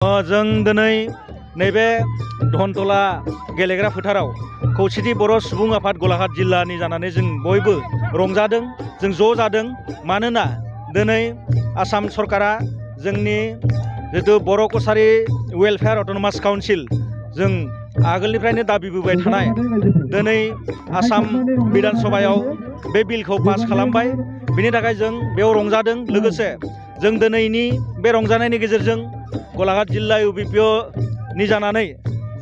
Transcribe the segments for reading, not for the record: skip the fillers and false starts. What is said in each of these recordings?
जों दिनै नैबे धनतला गेलेग्रा फोथाराव खौसेथि बर' सुबुं आफाद गलाघाट जिल्लानि जानानै जों बयबो रंजादों, जों ज' जादों। मानोना दिनै आसाम सरकारा जोंनि जितु बर' कसारि वेलफेयार अट'नमास काउन्सिल जों आगोलनिफ्रायनो दाबिबोबाय थानाय दिनै आसाम बिधान सभायाव बे बिलखौ पास खालामबाय। बिनि थाखाय जों बेयाव रंजादों। लोगोसे जों दिनैनि बे रंजानायनि गेजेरजों गलाघाट जिल्ला UBPO नि जानानै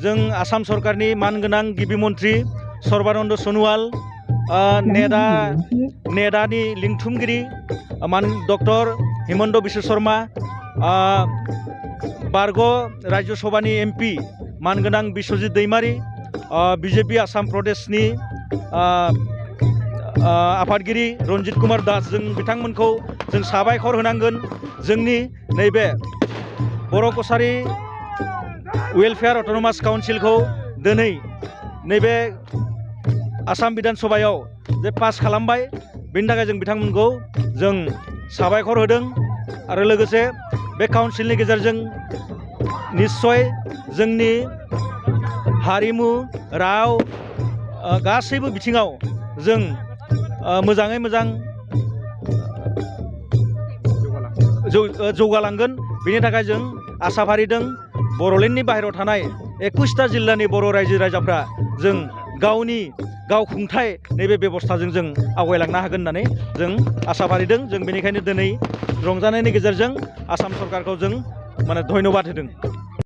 जों आसाम सरकारनि मानगोनां गिबि मन्थ्रि सर्बानन्द सनोवाल, नेडानि लिंथुमगिरि डक्टर हिमन्त बिश्व शर्मा, बारग' राज्य सभानि MP मानगोनां बिश्वजित दैमारी, BJP आसाम प्रदेशनि आफादगिरि रन्जित कुमार दास, जों बिथांमोनखौ जों साबायखर होनांगोन। जोंनि नैबे बर' कसारि वेलफेयार अट'नमास काउन्सिलखौ दिनै नैबे आसाम बिधान सभायाव जे पास खालामबाय, बेनि थाखाय जों बिथांमोनखौ जों साबायखर होदों। आरो लोगोसे बे काउन्सिलनि गेजेरजों निस्सय जोंनि हारिमु, राव, गासैबो बिथिङाव जों मोजाङै मोजां जौगालांगोन। बेनि थाखाय जों आसा फारिदों बर'लेण्डनि बाहेरायाव थानाय 21टा जिल्लानि बर' रायजो राजाफ्रा जों गावखुंथाय नैबे बेबस्थाजों जों आवगायलांनो हागोन होननानै जों आसा फारिदों। जों बेनिखायनो दिनै रंजानायनि गेजेरजों आसाम सरकारखौ जों धन्यबाद होदों।